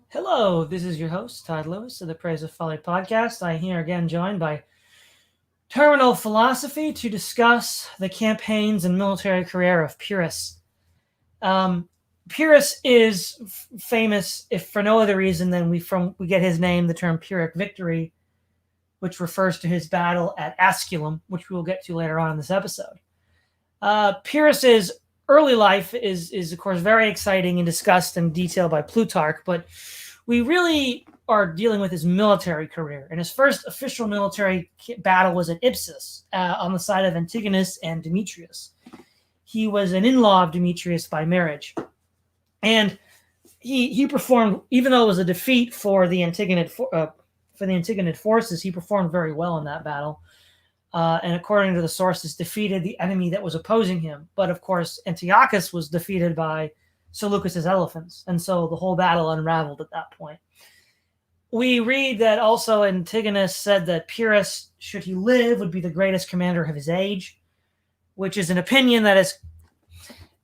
Hello, this is your host, Todd Lewis of the Praise of Folly podcast. I am here again joined by Terminal Philosophy to discuss the campaigns and military career of Pyrrhus. Um, Pyrrhus is famous, if for no other reason than we get his name, the term Pyrrhic victory, which refers to his battle at Asculum, which we will get to later on in this episode. Pyrrhus's early life is of course very exciting and discussed in detail by Plutarch, but we really are dealing with his military career. And his first official military battle was at Ipsus on the side of Antigonus and Demetrius. He was an in-law of Demetrius by marriage. And he performed, even though it was a defeat for the Antigonid forces, he performed very well in that battle. And according to the sources, defeated the enemy that was opposing him. But of course, Antiochus was defeated by Seleucus's elephants, and so the whole battle unraveled at that point. We read that also Antigonus said that Pyrrhus, should he live, would be the greatest commander of his age, which is an opinion that is,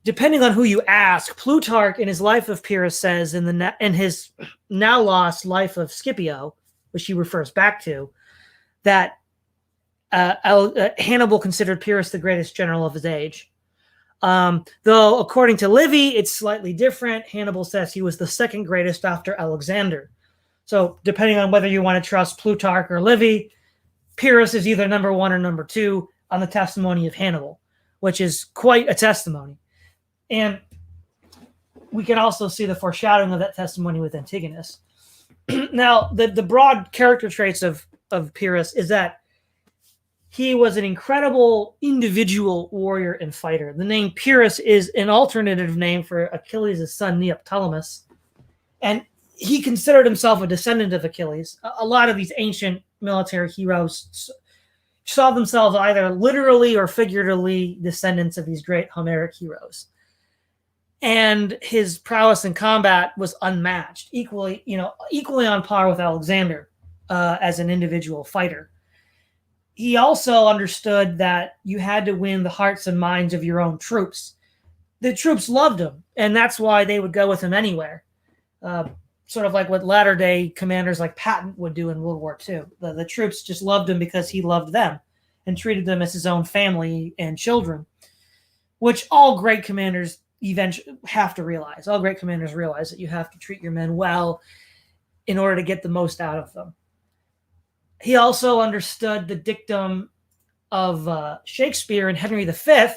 depending on who you ask. Plutarch, in his Life of Pyrrhus, says in his now lost Life of Scipio, which he refers back to, that Hannibal considered Pyrrhus the greatest general of his age. Though, according to Livy, it's slightly different. Hannibal says he was the second greatest after Alexander. So, depending on whether you want to trust Plutarch or Livy, Pyrrhus is either number one or number two on the testimony of Hannibal, which is quite a testimony. And we can also see the foreshadowing of that testimony with Antigonus. Now, the broad character traits of Pyrrhus is that he was an incredible individual warrior and fighter. The name Pyrrhus is an alternative name for Achilles' son, Neoptolemus. And he considered himself a descendant of Achilles. A lot of these ancient military heroes saw themselves either literally or figuratively descendants of these great Homeric heroes. And his prowess in combat was unmatched, equally on par with Alexander as an individual fighter. He also understood that you had to win the hearts and minds of your own troops. The troops loved him, and that's why they would go with him anywhere. Sort of like what latter-day commanders like Patton would do in World War II. The troops just loved him because he loved them and treated them as his own family and children, which all great commanders eventually have to realize. All great commanders realize that you have to treat your men well in order to get the most out of them. He also understood the dictum of Shakespeare and Henry V,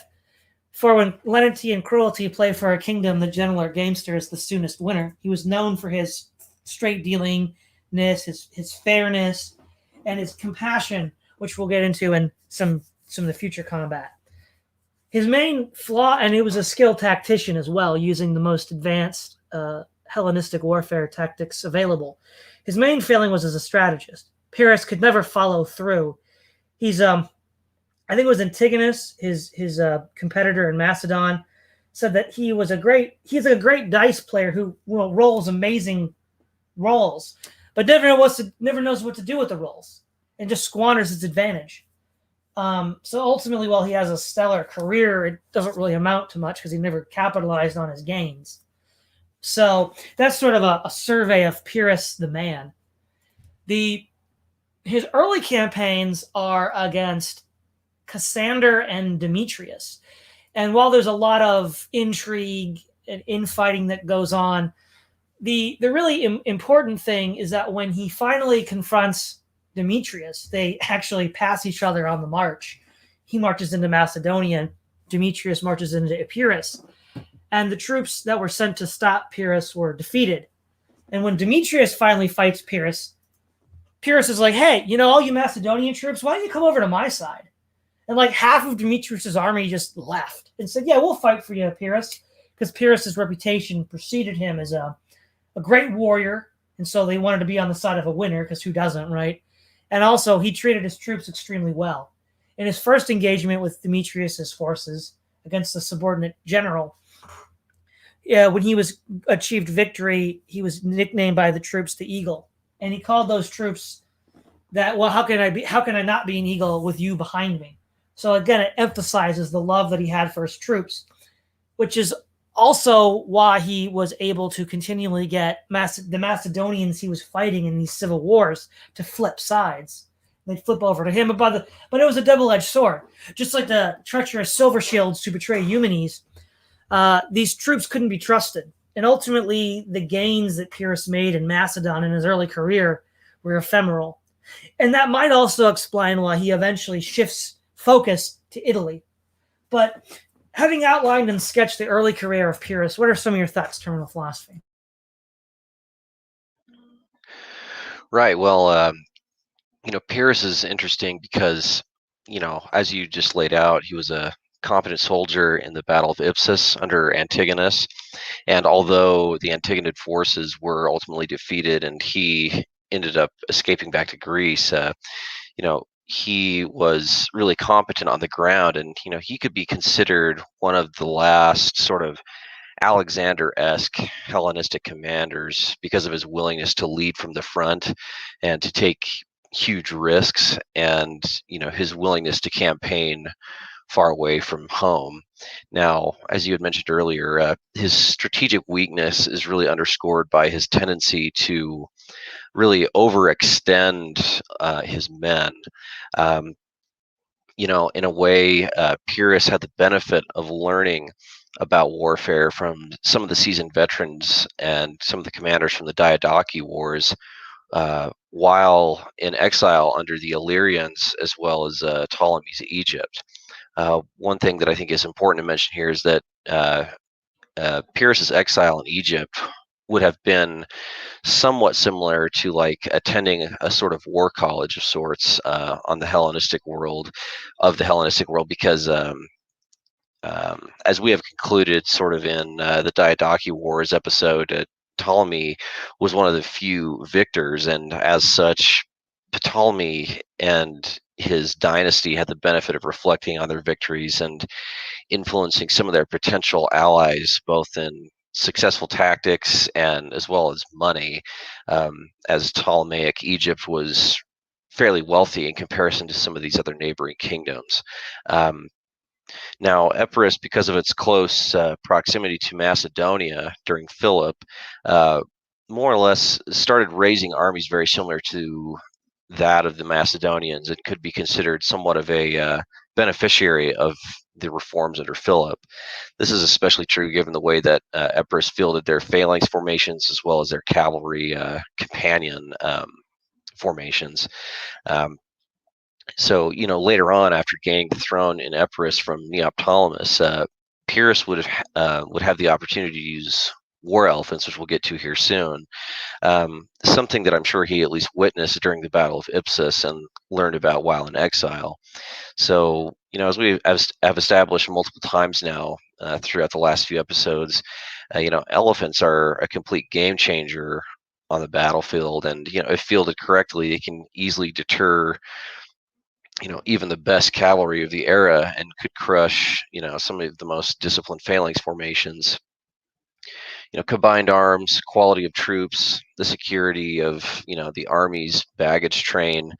for when lenity and cruelty play for a kingdom, the gentler gamester is the soonest winner. He was known for his straight dealingness, his fairness, and his compassion, which we'll get into in some of the future combat. His main flaw, and he was a skilled tactician as well, using the most advanced Hellenistic warfare tactics available. His main failing was as a strategist. Pyrrhus could never follow through. He's, I think it was Antigonus, his competitor in Macedon, said that he's a great dice player who rolls amazing rolls, but never knows what to do with the rolls and just squanders his advantage. So ultimately, while he has a stellar career, it doesn't really amount to much because he never capitalized on his gains. So that's sort of a survey of Pyrrhus the man. His early campaigns are against Cassander and Demetrius. And while there's a lot of intrigue and infighting that goes on, the really important thing is that when he finally confronts Demetrius, they actually pass each other on the march. He marches into Macedonia, Demetrius marches into Epirus. And the troops that were sent to stop Pyrrhus were defeated. And when Demetrius finally fights Pyrrhus is like, hey, all you Macedonian troops, why don't you come over to my side? And like half of Demetrius's army just left and said, yeah, we'll fight for you, Pyrrhus, because Pyrrhus's reputation preceded him as a great warrior. And so they wanted to be on the side of a winner, because who doesn't, right? And also he treated his troops extremely well. In his first engagement with Demetrius's forces against the subordinate general, when he achieved victory, he was nicknamed by the troops the Eagle. And he called those troops that, well, how can I not be an eagle with you behind me? So again, it emphasizes the love that he had for his troops, which is Also, why he was able to continually get the Macedonians he was fighting in these civil wars to flip sides. They'd flip over to him, but it was a double-edged sword. Just like the treacherous silver shields to betray Eumenes, these troops couldn't be trusted. And ultimately, the gains that Pyrrhus made in Macedon in his early career were ephemeral. And that might also explain why he eventually shifts focus to Italy. But having outlined and sketched the early career of Pyrrhus, what are some of your thoughts, terminal philosophy? Right. Well, Pyrrhus is interesting because, as you just laid out, he was a competent soldier in the Battle of Ipsus under Antigonus. And although the Antigonid forces were ultimately defeated and he ended up escaping back to Greece, he was really competent on the ground, and he could be considered one of the last sort of Alexander-esque Hellenistic commanders because of his willingness to lead from the front and to take huge risks, and his willingness to campaign far away from home. Now, as you had mentioned earlier, his strategic weakness is really underscored by his tendency to really overextend his men. Um, in a way, Pyrrhus had the benefit of learning about warfare from some of the seasoned veterans and some of the commanders from the Diadochi Wars, while in exile under the Illyrians as well as Ptolemy's Egypt. One thing that I think is important to mention here is that Pyrrhus's exile in Egypt would have been somewhat similar to like attending a sort of war college of sorts on the Hellenistic world, because as we have concluded sort of in the Diadochi Wars episode, Ptolemy was one of the few victors, and as such, Ptolemy and his dynasty had the benefit of reflecting on their victories and influencing some of their potential allies, both in successful tactics and as well as money, as Ptolemaic Egypt was fairly wealthy in comparison to some of these other neighboring kingdoms. Now, Epirus, because of its close proximity to Macedonia during Philip, more or less started raising armies very similar to that of the Macedonians, and could be considered somewhat of a beneficiary of the reforms under Philip. This is especially true given the way that Epirus fielded their phalanx formations as well as their cavalry companion formations. So, later on, after gaining the throne in Epirus from Neoptolemus, Pyrrhus would have the opportunity to use war elephants, which we'll get to here soon. Something that I'm sure he at least witnessed during the Battle of Ipsus and learned about while in exile. So, as we have established multiple times now throughout the last few episodes, elephants are a complete game changer on the battlefield, and if fielded correctly, they can easily deter even the best cavalry of the era, and could crush some of the most disciplined phalanx formations. Combined arms, quality of troops, the security of the army's baggage train,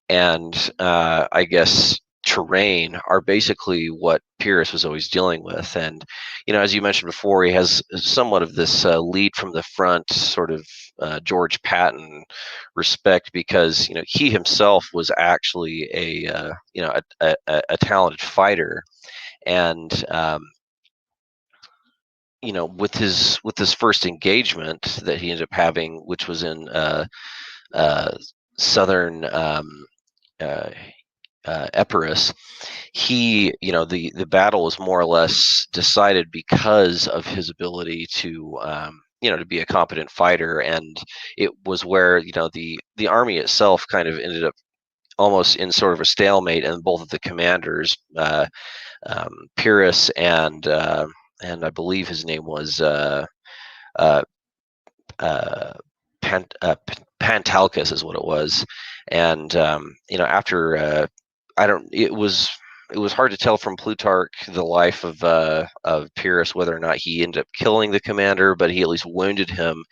and I guess terrain are basically what Pyrrhus was always dealing with. And as you mentioned before, he has somewhat of this lead from the front sort of George Patton respect, because he himself was actually a talented fighter, and with his first engagement that he ended up having, which was in southern Epirus, the battle was more or less decided because of his ability to to be a competent fighter, and it was where the army itself kind of ended up almost in sort of a stalemate, and both of the commanders, Pyrrhus and I believe his name was Pantalchus is what it was, and after I don't. It was hard to tell from Plutarch the life of Pyrrhus whether or not he ended up killing the commander, but he at least wounded him,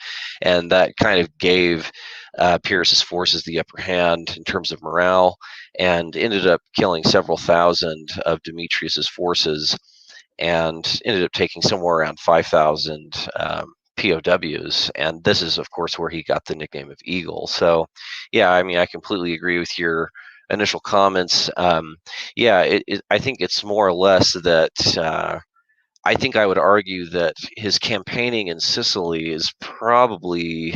and that kind of gave Pyrrhus's forces the upper hand in terms of morale, and ended up killing several thousand of Demetrius's forces. and ended up taking somewhere around 5,000 POWs. And this is, of course, where he got the nickname of Eagle. So, yeah, I mean, I completely agree with your initial comments. I think it's more or less that I think I would argue that his campaigning in Sicily is probably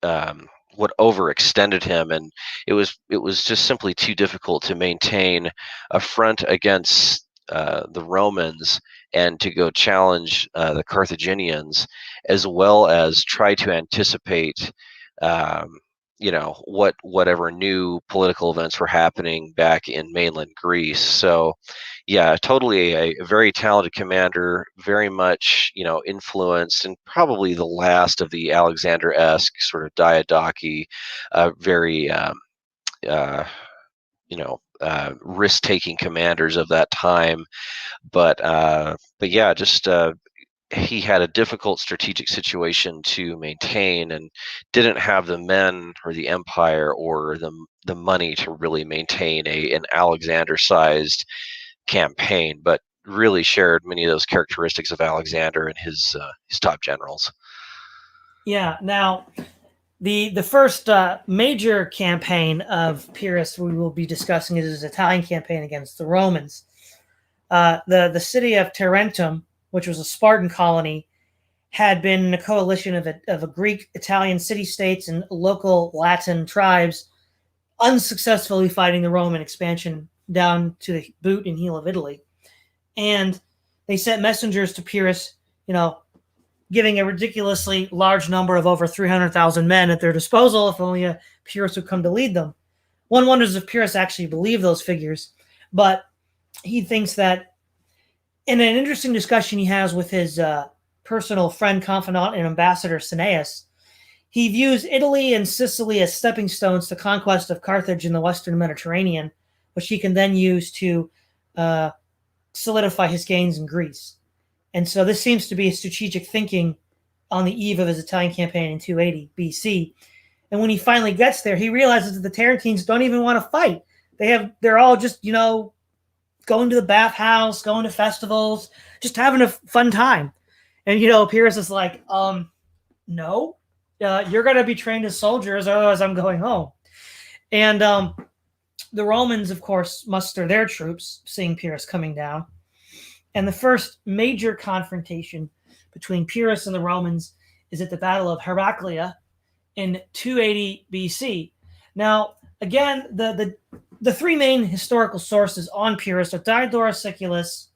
what overextended him, and it was just simply too difficult to maintain a front against the Romans and to go challenge the Carthaginians, as well as try to anticipate, whatever new political events were happening back in mainland Greece. So, yeah, totally a very talented commander, very much, influenced, and probably the last of the Alexander-esque sort of diadochi, very, risk-taking commanders of that time. But yeah, just he had a difficult strategic situation to maintain, and didn't have the men or the empire or the money to really maintain an Alexander-sized campaign, but really shared many of those characteristics of Alexander and his top generals. Yeah. Now, the first major campaign of Pyrrhus we will be discussing is his Italian campaign against the Romans. The city of Tarentum, which was a Spartan colony, had been a coalition of a Greek, Italian city-states and local Latin tribes unsuccessfully fighting the Roman expansion down to the boot and heel of Italy. And they sent messengers to Pyrrhus, giving a ridiculously large number of over 300,000 men at their disposal if only Pyrrhus would come to lead them. One wonders if Pyrrhus actually believed those figures, but he thinks that in an interesting discussion he has with his personal friend, confidant, and ambassador Cineas, he views Italy and Sicily as stepping stones to conquest of Carthage in the Western Mediterranean, which he can then use to solidify his gains in Greece. And so this seems to be strategic thinking on the eve of his Italian campaign in 280 BC. And when he finally gets there, he realizes that the Tarentines don't even want to fight. They're all just, going to the bathhouse, going to festivals, just having a fun time. And, Pyrrhus is like, no, you're going to be trained as soldiers, otherwise I'm going home. And the Romans, of course, muster their troops, seeing Pyrrhus coming down. And the first major confrontation between Pyrrhus and the Romans is at the Battle of Heraclea in 280 BC. Now, again, the three main historical sources on Pyrrhus are Diodorus Siculus,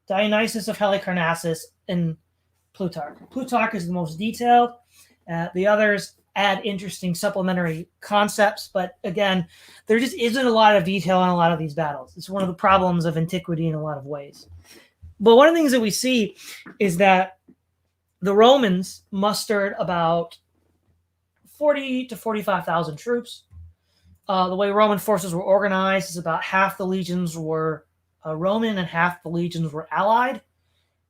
Dionysius of Halicarnassus, and Plutarch. Plutarch is the most detailed. The others add interesting supplementary concepts, but again, there just isn't a lot of detail on a lot of these battles. It's one of the problems of antiquity in a lot of ways. But one of the things that we see is that the Romans mustered about 40 to 45,000 troops. The way Roman forces were organized is about half the legions were Roman and half the legions were allied.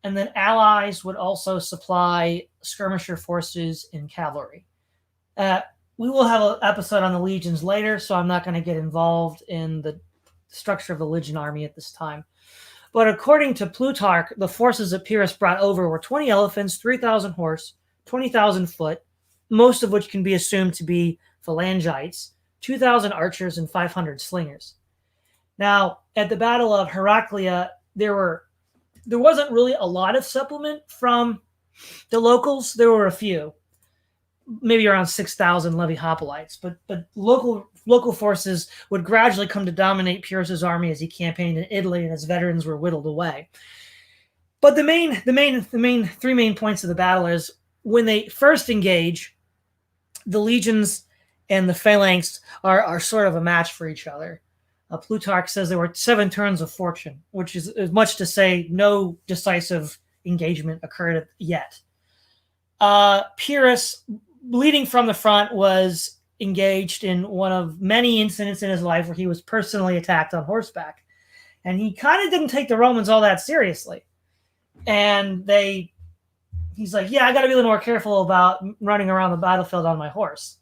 And then allies would also supply skirmisher forces and cavalry. We will have an episode on the legions later, so I'm not going to get involved in the structure of the legion army at this time. But according to Plutarch, the forces that Pyrrhus brought over were 20 elephants, 3,000 horse, 20,000 foot, most of which can be assumed to be phalangites, 2,000 archers, and 500 slingers. Now, at the Battle of Heraclea, there wasn't really a lot of supplement from the locals. There were a few, maybe around 6,000 levy hoplites, but local forces would gradually come to dominate Pyrrhus's army as he campaigned in Italy and his veterans were whittled away. But the three main points of the battle is when they first engage, the legions and the phalanx are sort of a match for each other. Plutarch says there were 7 turns of fortune, which is as much to say no decisive engagement occurred yet. Pyrrhus, leading from the front, was engaged in one of many incidents in his life where he was personally attacked on horseback. And he kind of didn't take the Romans all that seriously. And he's like, yeah, I got to be a little more careful about running around the battlefield on my horse.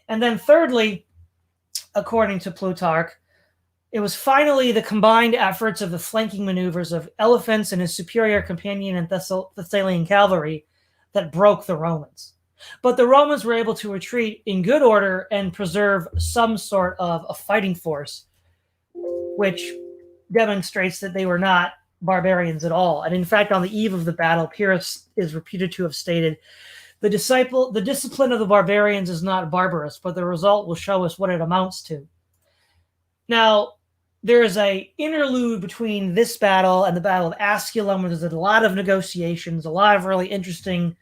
And then thirdly, according to Plutarch, It was finally the combined efforts of the flanking maneuvers of elephants and his superior companion and Thessalian cavalry that broke the Romans. But the Romans were able to retreat in good order and preserve some sort of a fighting force, which demonstrates that they were not barbarians at all. And in fact, on the eve of the battle, Pyrrhus is reputed to have stated, the discipline of the barbarians is not barbarous, but the result will show us what it amounts to. Now, there is a interlude between this battle and the Battle of Asculum, where there's a lot of negotiations, a lot of really interesting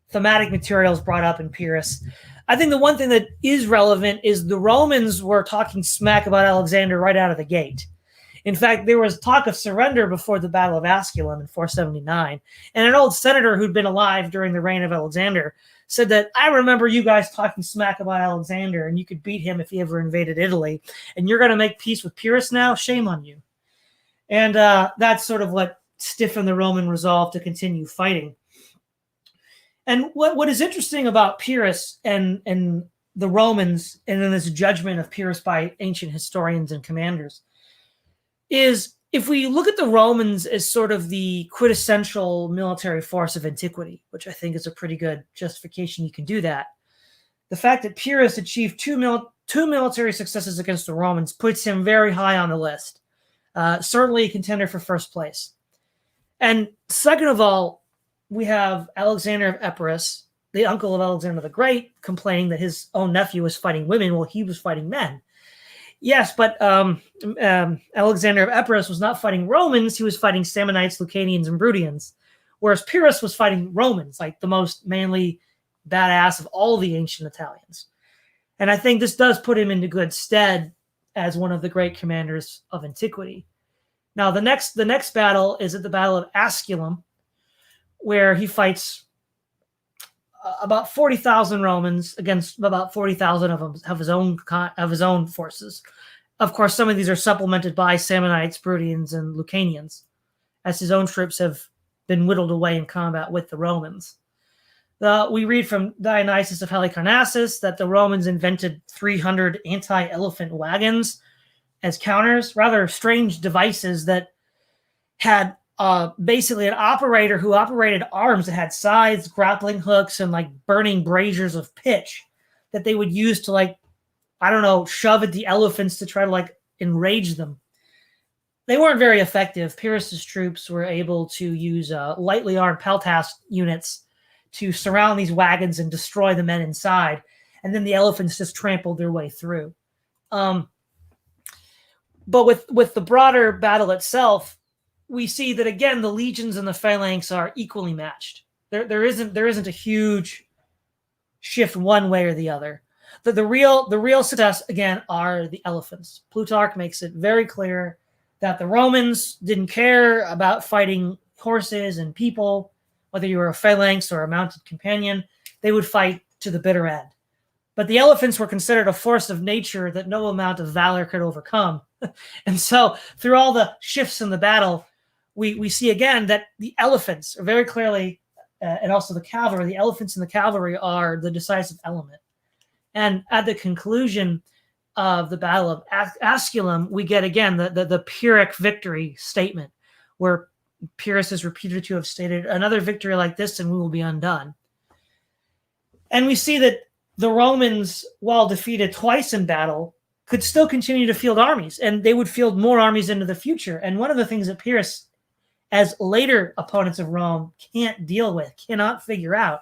thematic materials brought up in Pyrrhus. I think the one thing that is relevant is the Romans were talking smack about Alexander right out of the gate. In fact, there was talk of surrender before the Battle of Asculum in 479, and an old senator who'd been alive during the reign of Alexander said that, I remember you guys talking smack about Alexander, and you could beat him if he ever invaded Italy, and you're going to make peace with Pyrrhus now? Shame on you. And that's sort of what stiffened the Roman resolve to continue fighting. And what is interesting about Pyrrhus and the Romans, and then this judgment of Pyrrhus by ancient historians and commanders, is if we look at the Romans as sort of the quintessential military force of antiquity, which I think is a pretty good justification you can do that, the fact that Pyrrhus achieved two military successes against the Romans puts him very high on the list. Certainly a contender for first place. And second of all, we have Alexander of Epirus, the uncle of Alexander the Great, complaining that his own nephew was fighting women while he was fighting men. Yes, but Alexander of Epirus was not fighting Romans. He was fighting Samnites, Lucanians, and Bruttians, whereas Pyrrhus was fighting Romans, like the most manly, badass of all the ancient Italians. And I think this does put him into good stead as one of the great commanders of antiquity. Now, the next battle is at the Battle of Asculum, where he fights about 40,000 Romans against about 40,000 of his own forces. Of course, some of these are supplemented by Samnites, Bruttians, and Lucanians, as his own troops have been whittled away in combat with the Romans. We read from Dionysius of Halicarnassus that the Romans invented 300 anti-elephant wagons as counters, rather strange devices that had basically an operator who operated arms that had scythes, grappling hooks, and like burning braziers of pitch that they would use to, like, I don't know, shove at the elephants to try to like enrage them. They weren't very effective. Pyrrhus's troops were able to use lightly armed peltask units to surround these wagons and destroy the men inside, and then the elephants just trampled their way through. But with the broader battle itself, we see that again the legions and the phalanx are equally matched. There isn't a huge shift one way or the other. The real success again are the elephants. Plutarch makes it very clear that the Romans didn't care about fighting horses and people, whether you were a phalanx or a mounted companion. They would fight to the bitter end. But the elephants were considered a force of nature that no amount of valor could overcome. And so through all the shifts in the battle, we see again that the elephants are very clearly, and also the cavalry, the elephants and the cavalry are the decisive element. And at the conclusion of the Battle of Asculum, we get again the Pyrrhic victory statement, where Pyrrhus is reputed to have stated, another victory like this and we will be undone. And we see that the Romans, while defeated twice in battle, could still continue to field armies, and they would field more armies into the future. And one of the things that Pyrrhus, as later opponents of Rome, cannot figure out,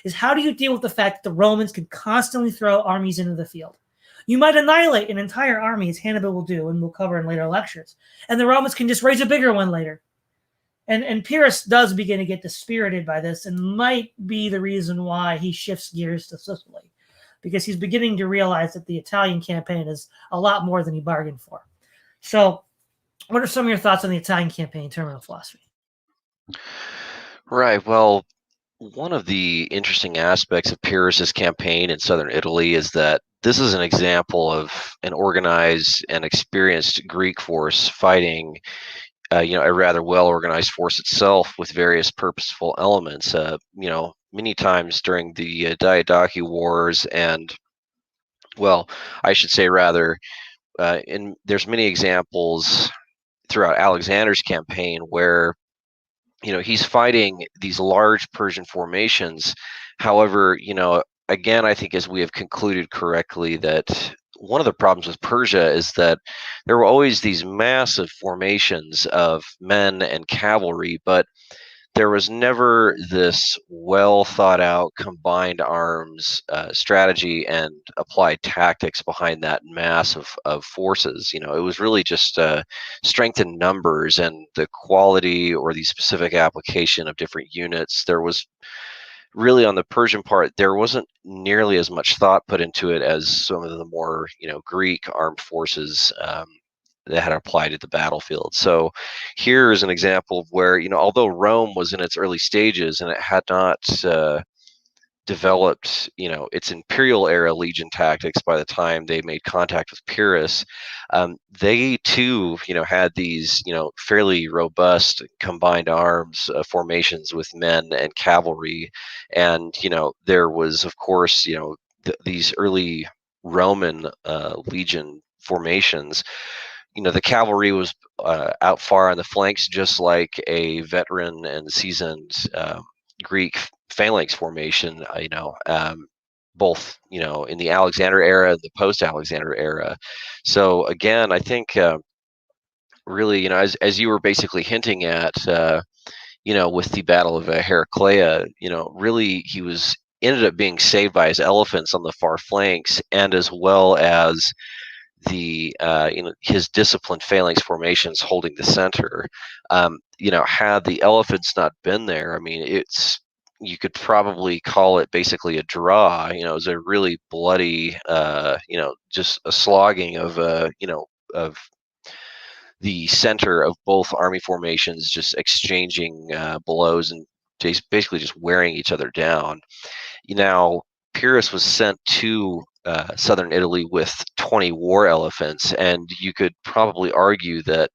is how do you deal with the fact that the Romans can constantly throw armies into the field? You might annihilate an entire army, as Hannibal will do, and we'll cover in later lectures, and the Romans can just raise a bigger one later. And Pyrrhus does begin to get dispirited by this, and might be the reason why he shifts gears to Sicily, because he's beginning to realize that the Italian campaign is a lot more than he bargained for. So what are some of your thoughts on the Italian campaign in terms of philosophy? Right. Well, one of the interesting aspects of Pyrrhus's campaign in southern Italy is that this is an example of an organized and experienced Greek force fighting, a rather well-organized force itself with various purposeful elements. Many times during the Diadochi Wars, and, well, I should say rather, and there's many examples throughout Alexander's campaign where he's fighting these large Persian formations. However, again, I think as we have concluded correctly that one of the problems with Persia is that there were always these massive formations of men and cavalry, but there was never this well thought out combined arms strategy and applied tactics behind that mass of forces. It was really just strength in numbers and the quality or the specific application of different units. There was really, on the Persian part, there wasn't nearly as much thought put into it as some of the more Greek armed forces that had applied to the battlefield. So here is an example of where, although Rome was in its early stages and it had not developed, its imperial era legion tactics by the time they made contact with Pyrrhus, they too, had these, fairly robust combined arms formations with men and cavalry, and there was, of course, these early Roman legion formations. The cavalry was out far on the flanks, just like a veteran and seasoned Greek phalanx formation. Both in the Alexander era and the post-Alexander era. So again, I think really, as you were basically hinting at, with the Battle of Heraclea, really he was ended up being saved by his elephants on the far flanks, and as well as the his disciplined phalanx formations holding the center. Had the elephants not been there, I mean, you could probably call it basically a draw. It was a really bloody, just a slogging of of the center of both army formations, just exchanging blows and basically just wearing each other down. Now, Pyrrhus was sent to southern Italy with 20 war elephants, and you could probably argue that,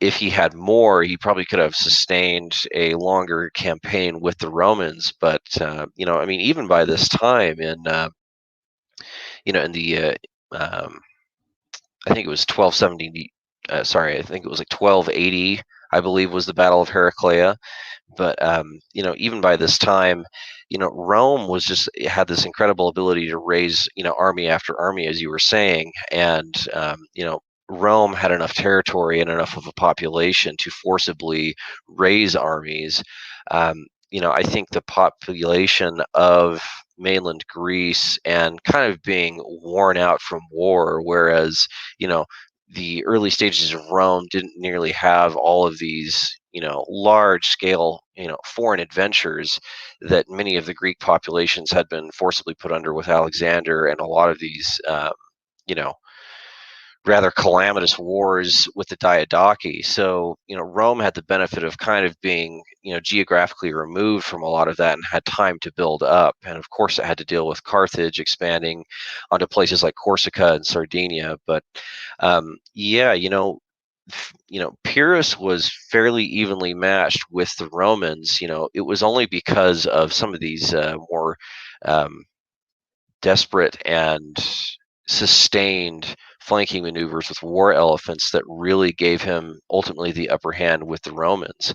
if he had more, he probably could have sustained a longer campaign with the Romans. But, I mean, even by this time in the, I think it was 1270, sorry, I think it was like 1280, I believe, was the Battle of Heraclea. But even by this time, Rome was just had this incredible ability to raise army after army, as you were saying, and Rome had enough territory and enough of a population to forcibly raise armies. I think the population of mainland Greece and kind of being worn out from war, whereas the early stages of Rome didn't nearly have all of these, large scale, foreign adventures that many of the Greek populations had been forcibly put under with Alexander, and a lot of these, you know, rather calamitous wars with the Diadochi. So, Rome had the benefit of kind of being, geographically removed from a lot of that and had time to build up. And of course, it had to deal with Carthage expanding onto places like Corsica and Sardinia. But yeah, Pyrrhus was fairly evenly matched with the Romans. It was only because of some of these more um, desperate and sustained flanking maneuvers with war elephants that really gave him ultimately the upper hand with the Romans.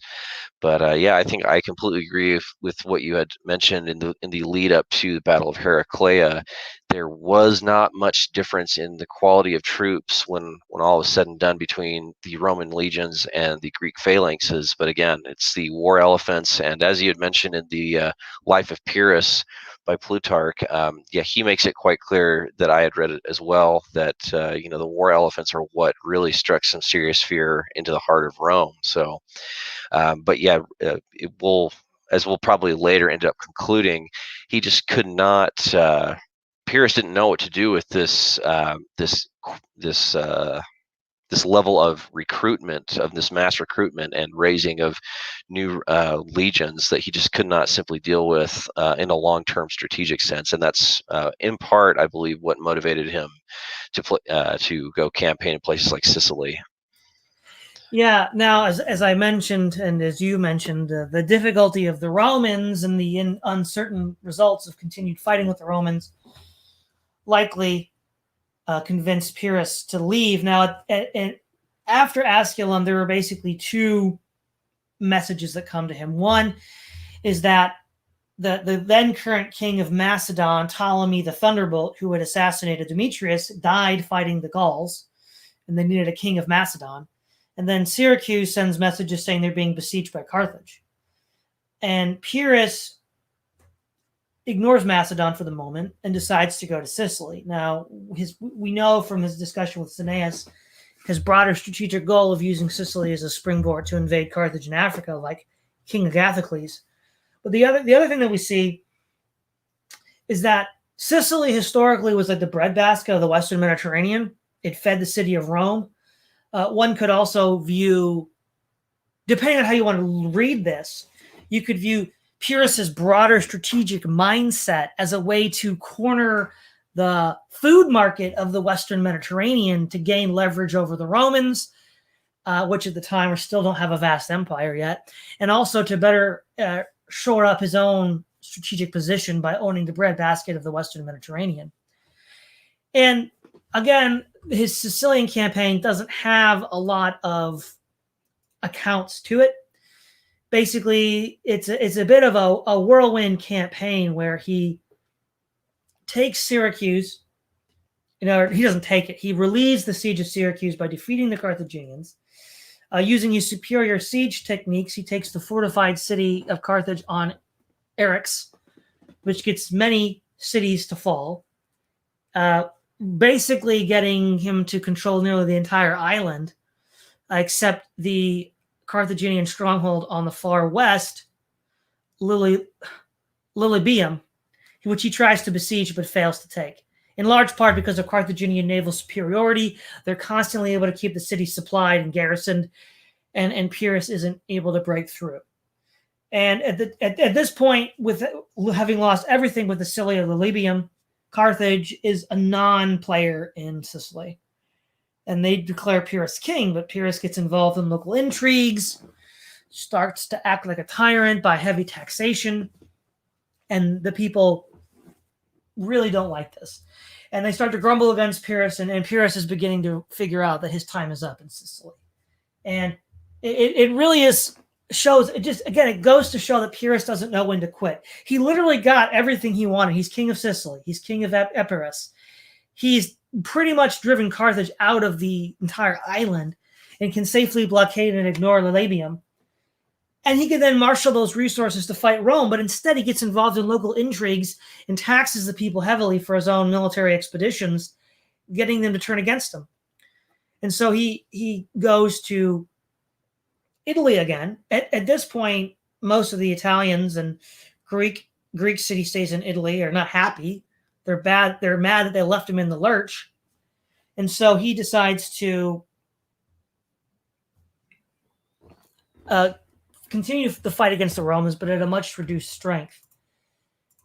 But yeah, I think I completely agree with what you had mentioned in the lead up to the Battle of Heraclea. There was not much difference in the quality of troops when all was said and done between the Roman legions and the Greek phalanxes. But again, it's the war elephants, and as you had mentioned in the Life of Pyrrhus by Plutarch, yeah, he makes it quite clear that I had read it as well that the war elephants are what really struck some serious fear into the heart of Rome. So. But yeah, it will, as we'll probably later end up concluding, he just could not. Pyrrhus didn't know what to do with this level of recruitment, of this mass recruitment and raising of new legions that he just could not simply deal with in a long-term strategic sense. And that's in part, I believe, what motivated him to go campaign in places like Sicily. Yeah. Now, as I mentioned, and as you mentioned, the difficulty of the Romans and the uncertain results of continued fighting with the Romans likely convinced Pyrrhus to leave. Now, after Asculum, there were basically two messages that come to him. One is that the then current king of Macedon, Ptolemy the Thunderbolt, who had assassinated Demetrius, died fighting the Gauls, and they needed a king of Macedon. And then Syracuse sends messages saying they're being besieged by Carthage. And Pyrrhus ignores Macedon for the moment and decides to go to Sicily. Now, we know from his discussion with Cineas his broader strategic goal of using Sicily as a springboard to invade Carthage in Africa, like King Agathocles. But the other thing that we see is that Sicily historically was like the breadbasket of the Western Mediterranean. It fed the city of Rome. One could also view, depending on how you want to read this, you could view Pyrrhus's broader strategic mindset as a way to corner the food market of the Western Mediterranean to gain leverage over the Romans, which at the time still don't have a vast empire yet, and also to better shore up his own strategic position by owning the breadbasket of the Western Mediterranean. And again, his Sicilian campaign doesn't have a lot of accounts to it. Basically, it's a bit of a whirlwind campaign where he takes Syracuse. He doesn't take it. He relieves the siege of Syracuse by defeating the Carthaginians. Using his superior siege techniques, he takes the fortified city of Carthage on Eryx, which gets many cities to fall, basically getting him to control nearly the entire island, except the Carthaginian stronghold on the far west, Lilybaeum, which he tries to besiege but fails to take. In large part because of Carthaginian naval superiority, they're constantly able to keep the city supplied and garrisoned, and Pyrrhus isn't able to break through. And at this point, with having lost everything with the Scilly of Lilybaeum, Carthage is a non-player in Sicily. And they declare Pyrrhus king, but Pyrrhus gets involved in local intrigues, starts to act like a tyrant by heavy taxation, and the people really don't like this. And they start to grumble against Pyrrhus, and Pyrrhus is beginning to figure out that his time is up in Sicily. And it really it goes to show that Pyrrhus doesn't know when to quit. He literally got everything he wanted. He's king of Sicily. He's king of Epirus. He's pretty much driven Carthage out of the entire island and can safely blockade and ignore Lilybaeum. And he can then marshal those resources to fight Rome, but instead he gets involved in local intrigues and taxes the people heavily for his own military expeditions, getting them to turn against him. And so he goes to Italy again. At this point, most of the Italians and Greek city-states in Italy are not happy. They're mad that they left him in the lurch. And so he decides to continue the fight against the Romans, but at a much reduced strength.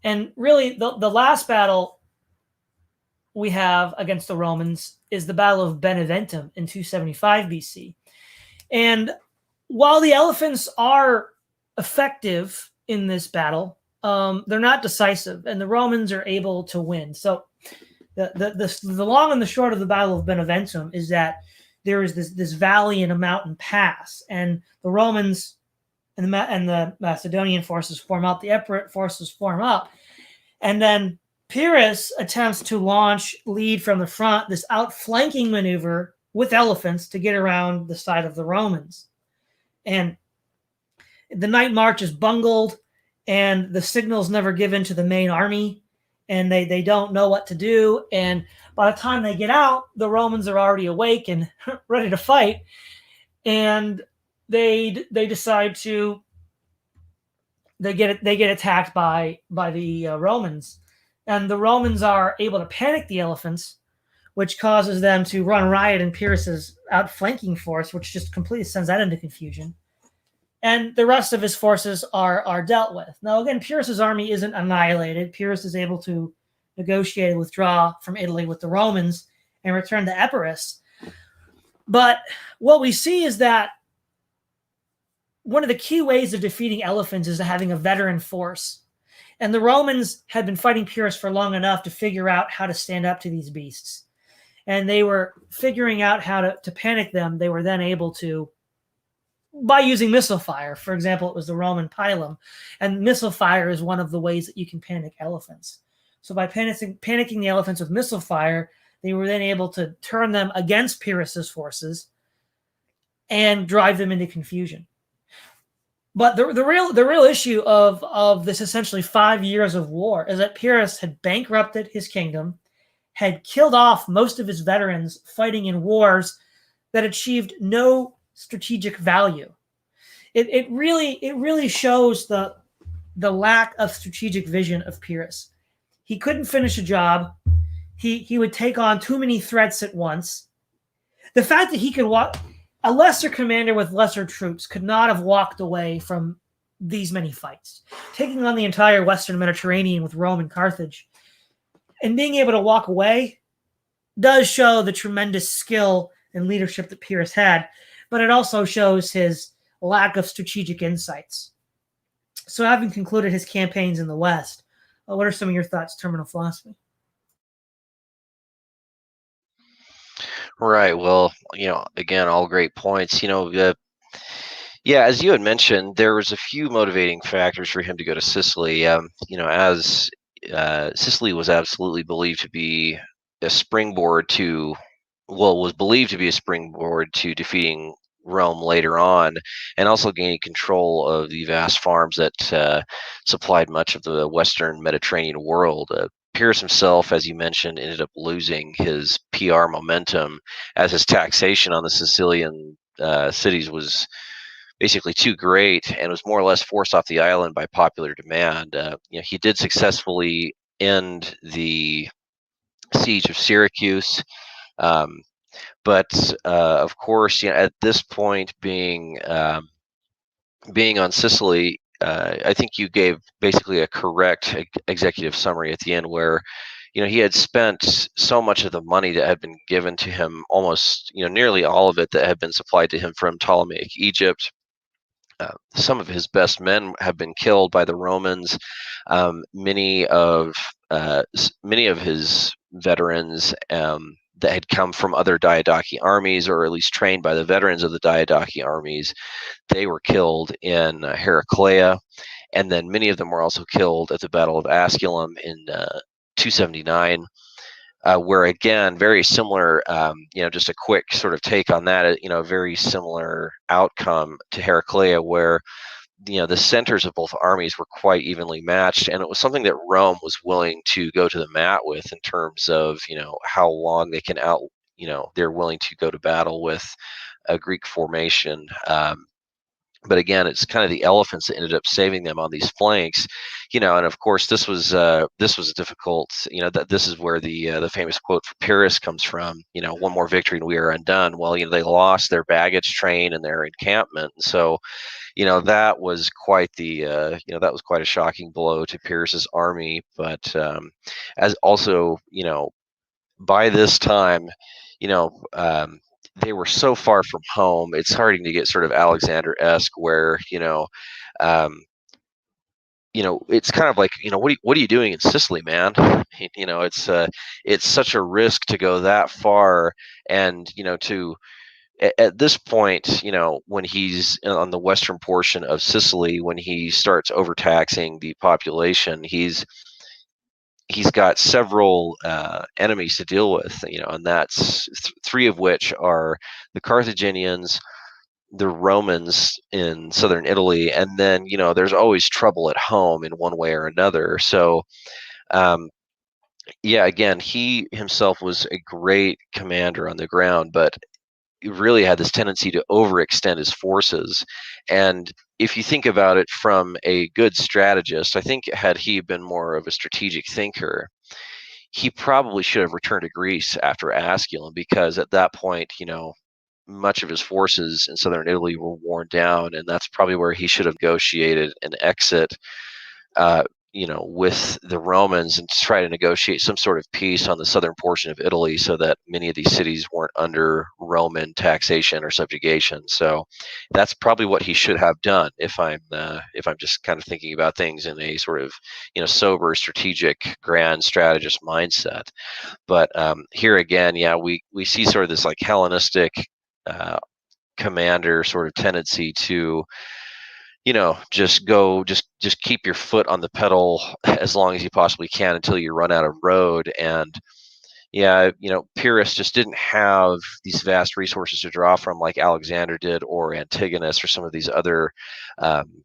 And really, the last battle we have against the Romans is the Battle of Beneventum in 275 BC. And while the elephants are effective in this battle, they're not decisive, and the Romans are able to win. So the long and the short of the Battle of Beneventum is that there is this valley and a mountain pass, and the Romans and the Macedonian forces form up, the Epirot forces form up, and then Pyrrhus attempts to lead from the front, this outflanking maneuver with elephants to get around the side of the Romans. And the night march is bungled, and the signal's never given to the main army, and they don't know what to do. And by the time they get out, the Romans are already awake and ready to fight. And they decide to get attacked by the Romans, and the Romans are able to panic the elephants, which causes them to run riot in Pyrrhus's outflanking force, which just completely sends that into confusion. And the rest of his forces are dealt with. Now, again, Pyrrhus's army isn't annihilated. Pyrrhus is able to negotiate and withdraw from Italy with the Romans and return to Epirus. But what we see is that one of the key ways of defeating elephants is having a veteran force. And the Romans had been fighting Pyrrhus for long enough to figure out how to stand up to these beasts. and they were figuring out how to panic them. They were then able to, by using missile fire. For example, it was the Roman pilum, and missile fire is one of the ways that you can panic elephants. So by panicking the elephants with missile fire, they were then able to turn them against Pyrrhus's forces and drive them into confusion. But the real issue of this essentially 5 years of war is that Pyrrhus had bankrupted his kingdom, had killed off most of his veterans fighting in wars that achieved no strategic value. It really shows the lack of strategic vision of Pyrrhus. He couldn't finish a job. He would take on too many threats at once. The fact that he could walk, a lesser commander with lesser troops could not have walked away from these many fights. Taking on the entire Western Mediterranean with Rome and Carthage, and being able to walk away does show the tremendous skill and leadership that Pyrrhus had, but it also shows his lack of strategic insights. So having concluded his campaigns in the West, what are some of your thoughts, terminal philosophy? Right. Well, again, all great points. Yeah, as you had mentioned, there was a few motivating factors for him to go to Sicily. As Sicily was absolutely believed to be a springboard to, well, was believed to be a springboard to defeating Rome later on, and also gaining control of the vast farms that supplied much of the Western Mediterranean world. Pyrrhus himself, as you mentioned, ended up losing his PR momentum as his taxation on the Sicilian cities was basically too great and was more or less forced off the island by popular demand. He did successfully end the siege of Syracuse, um, but of course, at this point, being on Sicily, I think you gave basically a correct executive summary at the end, where he had spent so much of the money that had been given to him, almost nearly all of it that had been supplied to him from Ptolemaic Egypt. Some of his best men have been killed by the Romans. Many of his veterans that had come from other Diadochi armies, or at least trained by the veterans of the Diadochi armies, they were killed in Heraclea, and then many of them were also killed at the Battle of Asculum in 279. Where again, very similar, just a quick sort of take on that, a very similar outcome to Heraclea, where the centers of both armies were quite evenly matched, and it was something that Rome was willing to go to the mat with in terms of how long they can they're willing to go to battle with a Greek formation. But again, it's kind of the elephants that ended up saving them on these flanks, and of course this was difficult. That this is where the famous quote for Pyrrhus comes from. One more victory and we are undone. Well, they lost their baggage train and their encampment, so that was quite that was quite a shocking blow to Pyrrhus's army. But as also, by this time, you know, um, they were so far from home. It's starting to get sort of Alexander-esque, where um, it's kind of like, what are you doing in Sicily, man? It's such a risk to go that far, and to at this point, when he's on the western portion of Sicily, when he starts overtaxing the population, he's got several enemies to deal with, and that's three of which are the Carthaginians, the Romans in southern Italy, and then there's always trouble at home in one way or another. So um, yeah, again, he himself was a great commander on the ground, but he really had this tendency to overextend his forces. And if you think about it from a good strategist, I think had he been more of a strategic thinker, he probably should have returned to Greece after Asculum, because at that point, much of his forces in southern Italy were worn down, and that's probably where he should have negotiated an exit. Uh, with the Romans and to try to negotiate some sort of peace on the southern portion of Italy so that many of these cities weren't under Roman taxation or subjugation. So that's probably what he should have done if I'm just kind of thinking about things in a sort of sober, strategic, grand strategist mindset. But here again, yeah, we see sort of this like Hellenistic uh, commander sort of tendency to just keep your foot on the pedal as long as you possibly can until you run out of road. And yeah, Pyrrhus just didn't have these vast resources to draw from like Alexander did, or Antigonus, or some of these other um,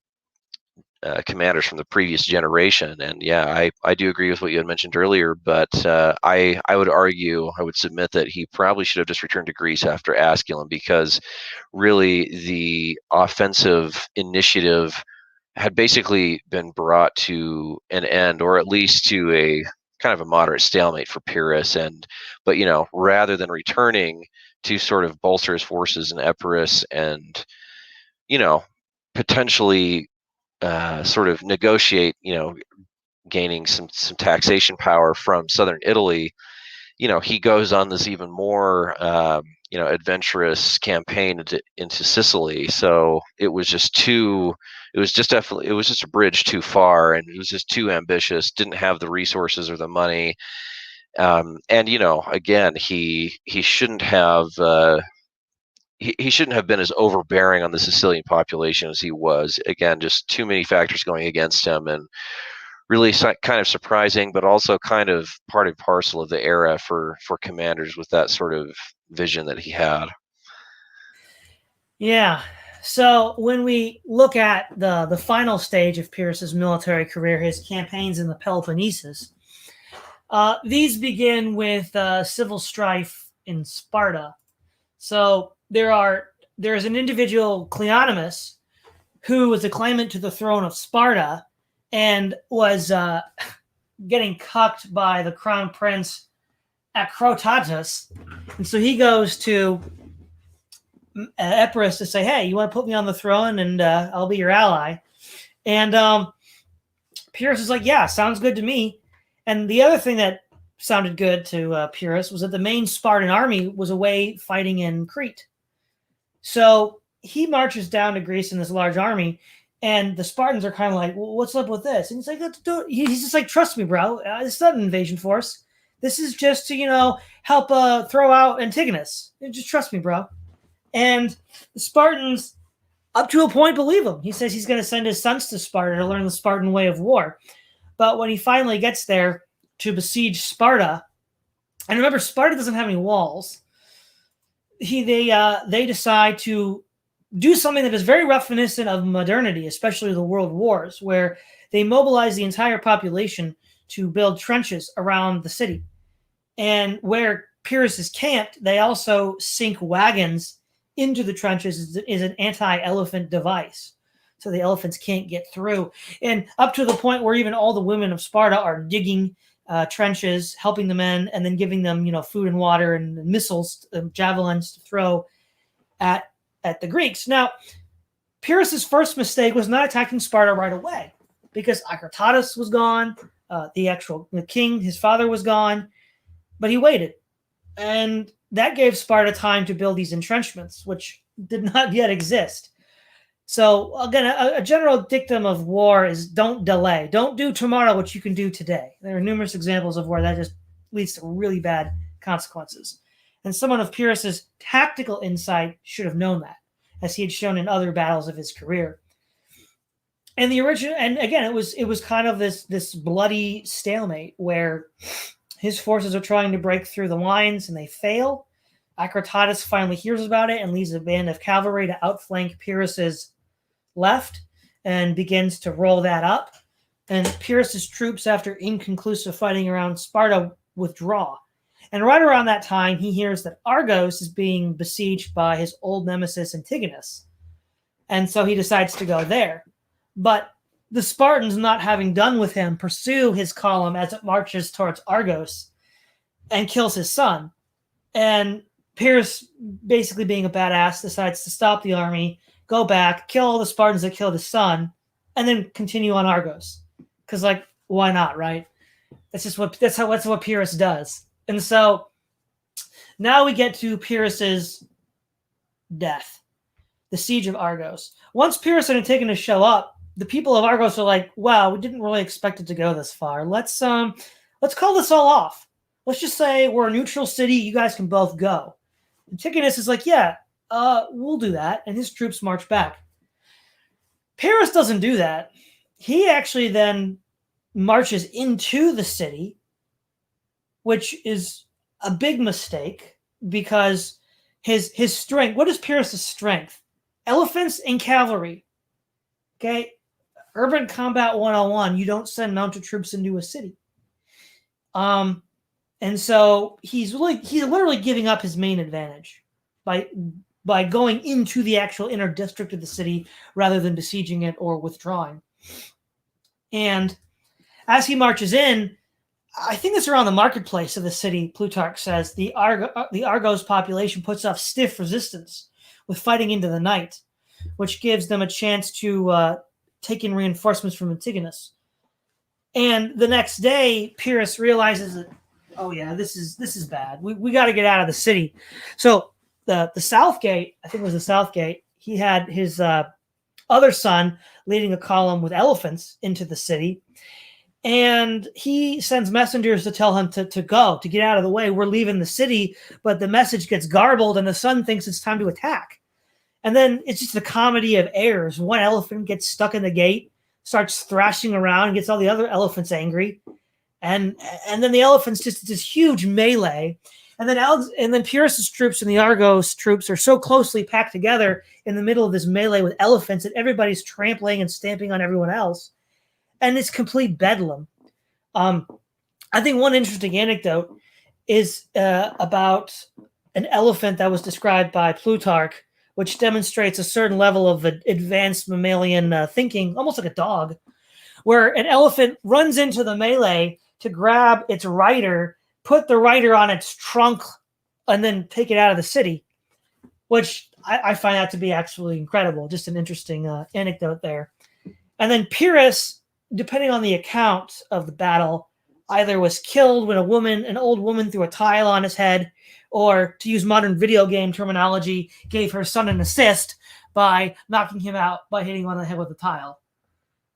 commanders from the previous generation. And yeah, I do agree with what you had mentioned earlier, but I would argue, I would submit that he probably should have just returned to Greece after Asculum, because really the offensive initiative had basically been brought to an end, or at least to a kind of a moderate stalemate for Pyrrhus. But rather than returning to sort of bolster his forces in Epirus and potentially sort of negotiate, gaining some taxation power from southern Italy, he goes on this even more adventurous campaign into Sicily. So it was just a bridge too far, and it was just too ambitious. Didn't have the resources or the money, and again, he shouldn't have. He shouldn't have been as overbearing on the Sicilian population as he was. Again, just too many factors going against him, and really kind of surprising, but also kind of part and parcel of the era for commanders with that sort of vision that he had. Yeah. So when we look at the final stage of Pyrrhus's military career, his campaigns in the Peloponnesus, these begin with civil strife in Sparta. So there's an individual, Cleonymus, who was a claimant to the throne of Sparta and was getting cucked by the crown prince Acrotatus. And so he goes to Epirus to say, hey, you want to put me on the throne and I'll be your ally. And Pyrrhus is like, yeah, sounds good to me. And the other thing that sounded good to Pyrrhus was that the main Spartan army was away fighting in Crete. So he marches down to Greece in this large army, and the Spartans are kind of like, well, what's up with this? And he's like, he's just like, trust me, bro. It's not an invasion force. This is just to, help throw out Antigonus. Just trust me, bro. And the Spartans, up to a point, believe him. He says he's going to send his sons to Sparta to learn the Spartan way of war. But when he finally gets there to besiege Sparta, and remember, Sparta doesn't have any walls, they decide to do something that is very reminiscent of modernity, especially the world wars, where they mobilize the entire population to build trenches around the city. And where Pyrrhus is camped, they also sink wagons into the trenches is an anti-elephant device. So the elephants can't get through. And up to the point where even all the women of Sparta are digging trenches, helping the men, and then giving them, food and water and missiles, javelins to throw at the Greeks. Now, Pyrrhus's first mistake was not attacking Sparta right away, because Acrotatus was gone, the king, his father, was gone, but he waited. And that gave Sparta time to build these entrenchments, which did not yet exist. So again, a general dictum of war is don't delay. Don't do tomorrow what you can do today. There are numerous examples of where that just leads to really bad consequences. And someone of Pyrrhus's tactical insight should have known that, as he had shown in other battles of his career. And again, it was kind of this bloody stalemate where his forces are trying to break through the lines and they fail. Acrotatus finally hears about it and leads a band of cavalry to outflank Pyrrhus's left and begins to roll that up. And Pyrrhus's troops, after inconclusive fighting around Sparta, withdraw. And right around that time, he hears that Argos is being besieged by his old nemesis Antigonus. And so he decides to go there. But the Spartans, not having done with him, pursue his column as it marches towards Argos and kills his son. And Pyrrhus, basically being a badass, decides to stop the army, go back, kill all the Spartans that killed his son, and then continue on Argos. Because, why not, right? That's what Pyrrhus does. And so now we get to Pyrrhus's death, the siege of Argos. Once Pyrrhus and Antigonus show up, the people of Argos are like, "Wow, we didn't really expect it to go this far. Let's call this all off. Let's just say we're a neutral city. You guys can both go." Antigonus is like, "Yeah, we'll do that," and his troops march back. Pyrrhus doesn't do that. He actually then marches into the city, which is a big mistake because his strength. What is Pyrrhus' strength? Elephants and cavalry. Okay, urban combat 101. You don't send mounted troops into a city. And so he's literally giving up his main advantage by going into the actual inner district of the city rather than besieging it or withdrawing. And as he marches in, I think it's around the marketplace of the city, Plutarch says, the Argos population puts up stiff resistance with fighting into the night, which gives them a chance to take in reinforcements from Antigonus. And the next day, Pyrrhus realizes that, oh yeah, this is bad. We got to get out of the city. So the South Gate, I think it was the South Gate, he had his other son leading a column with elephants into the city. And he sends messengers to tell him to get out of the way. We're leaving the city, but the message gets garbled and the son thinks it's time to attack. And then it's just a comedy of errors. One elephant gets stuck in the gate, starts thrashing around, gets all the other elephants angry. And then the elephants just this huge melee. And then Pyrrhus' troops and the Argos troops are so closely packed together in the middle of this melee with elephants that everybody's trampling and stamping on everyone else. And it's complete bedlam. I think one interesting anecdote is about an elephant that was described by Plutarch, which demonstrates a certain level of advanced mammalian thinking, almost like a dog, where an elephant runs into the melee to grab its rider, put the rider on its trunk, and then take it out of the city, which I find that to be absolutely incredible. Just an interesting anecdote there. And then Pyrrhus, depending on the account of the battle, either was killed when an old woman threw a tile on his head, or to use modern video game terminology, gave her son an assist by knocking him out by hitting him on the head with a tile.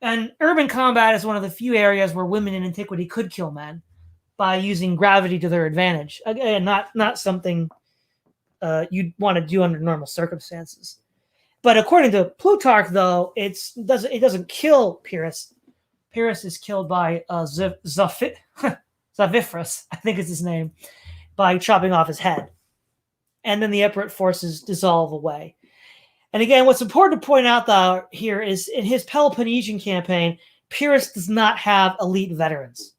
And urban combat is one of the few areas where women in antiquity could kill men by using gravity to their advantage. Again, not something you'd want to do under normal circumstances. But according to Plutarch, though, it doesn't kill Pyrrhus. Pyrrhus is killed by Xiphippus, I think is his name, by chopping off his head. And then the Epirot forces dissolve away. And again, what's important to point out though here is in his Peloponnesian campaign, Pyrrhus does not have elite veterans.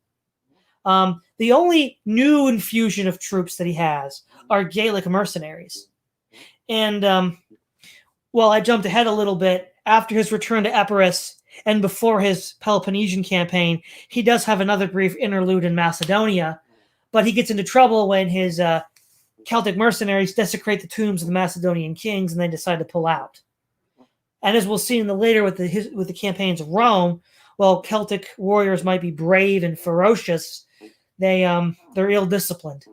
The only new infusion of troops that he has are Gallic mercenaries. And I jumped ahead a little bit. After his return to Epirus and before his Peloponnesian campaign, he does have another brief interlude in Macedonia, but he gets into trouble when his Celtic mercenaries desecrate the tombs of the Macedonian kings and they decide to pull out. And as we'll see later with the campaigns of Rome, while Celtic warriors might be brave and ferocious, they're ill-disciplined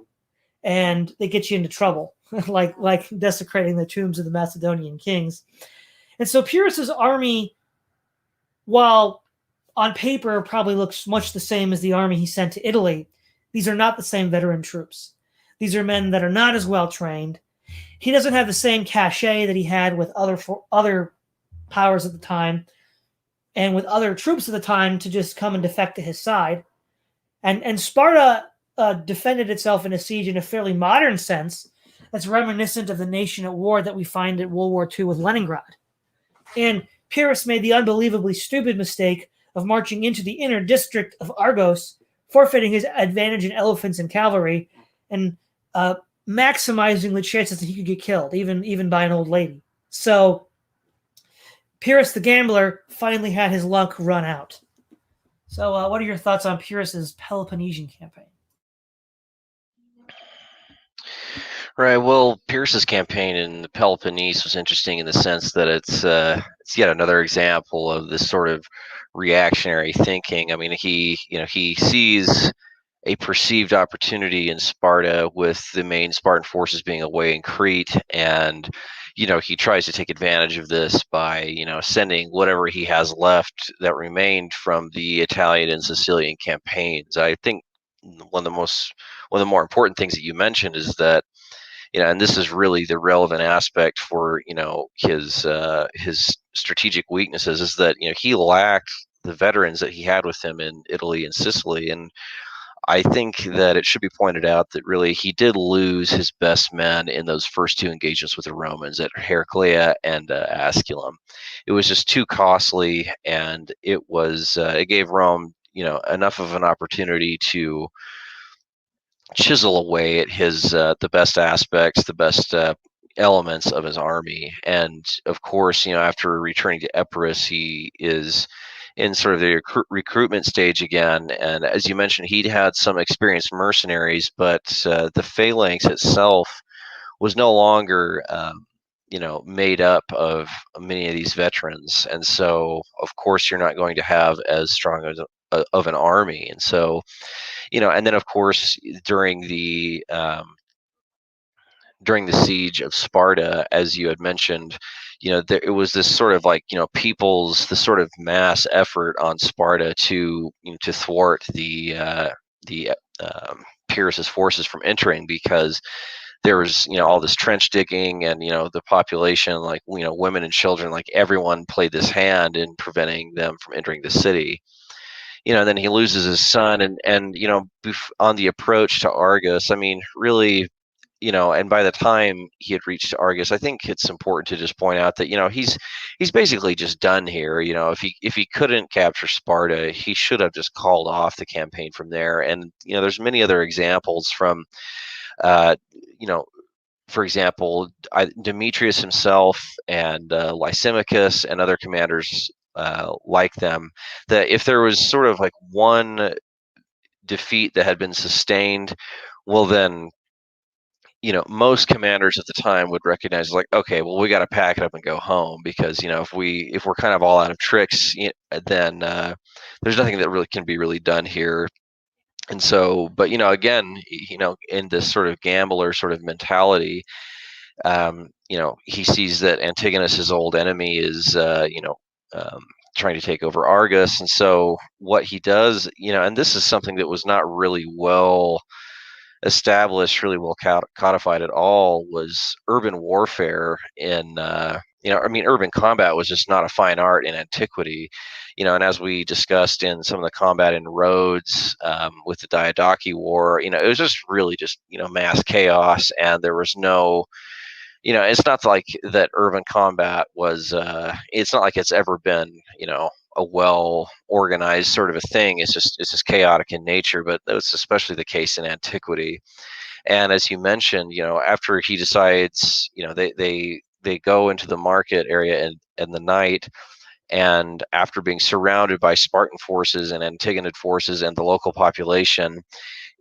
and they get you into trouble, like desecrating the tombs of the Macedonian kings. And so Pyrrhus's army, while on paper probably looks much the same as the army he sent to Italy, these are not the same veteran troops. These are men that are not as well trained. He doesn't have the same cachet that he had with other powers at the time and with other troops at the time to just come and defect to his side. And Sparta defended itself in a siege in a fairly modern sense that's reminiscent of the nation at war that we find at World War II with Leningrad. And Pyrrhus made the unbelievably stupid mistake of marching into the inner district of Argos, forfeiting his advantage in elephants and cavalry, and maximizing the chances that he could get killed, even by an old lady. So Pyrrhus the gambler finally had his luck run out. So what are your thoughts on Pyrrhus's Peloponnesian campaign? Right. Well, Pyrrhus's campaign in the Peloponnese was interesting in the sense that it's yet another example of this sort of reactionary thinking. I mean, he sees a perceived opportunity in Sparta with the main Spartan forces being away in Crete, and he tries to take advantage of this by sending whatever he has left that remained from the Italian and Sicilian campaigns. I think one of the more important things that you mentioned is that and this is really the relevant aspect for his strategic weaknesses is that he lacked the veterans that he had with him in Italy and Sicily, and I think that it should be pointed out that really he did lose his best men in those first two engagements with the Romans at Heraclea and Asculum. It was just too costly, and it gave Rome enough of an opportunity to chisel away at his the best aspects, the best elements of his army. And of course, after returning to Epirus, he is in sort of the recruitment stage again. And as you mentioned, he'd had some experienced mercenaries, but the phalanx itself was no longer. Made up of many of these veterans, and so of course you're not going to have as strong of an army, and so and then of course during the siege of Sparta, as you had mentioned, it was this sort of like people's the sort of mass effort on Sparta to thwart the Pyrrhus's forces from entering, because there was all this trench digging, and the population, like women and children, like everyone played this hand in preventing them from entering the city. And then he loses his son, and on the approach to Argos, I mean, really, and by the time he had reached Argos, I think it's important to just point out that he's basically just done here. If he couldn't capture Sparta, he should have just called off the campaign from there. And there's many other examples from uh, you know for example, Demetrius himself and Lysimachus and other commanders like them, that if there was sort of like one defeat that had been sustained, well, then most commanders at the time would recognize, like, okay, well, we got to pack it up and go home, because if we're kind of all out of tricks, then there's nothing that really can be really done here. And so, but again, in this sort of gambler sort of mentality, he sees that Antigonus, his old enemy, is trying to take over Argos, and so what he does, and this is something that was not really well established, really well codified at all, was urban warfare I mean, urban combat was just not a fine art in antiquity, and as we discussed in some of the combat in Rhodes, with the Diadochi War, it was just really just, mass chaos, and there was no, it's not like that urban combat was, it's not like it's ever been, a well organized sort of a thing. It's just chaotic in nature, but that's especially the case in antiquity. And as you mentioned, after he decides, they go into the market area in the night, and after being surrounded by Spartan forces and Antigonid forces and the local population,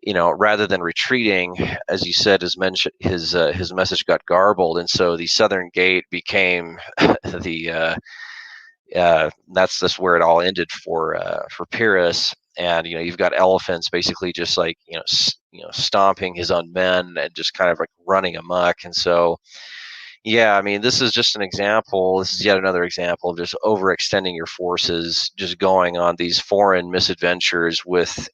rather than retreating, as you said, his message got garbled, and so the southern gate became the that's just where it all ended for Pyrrhus. And you've got elephants basically just like stomping his own men and just kind of like running amok. And so yeah, I mean, this is just an example. This is yet another example of just overextending your forces, just going on these foreign misadventures with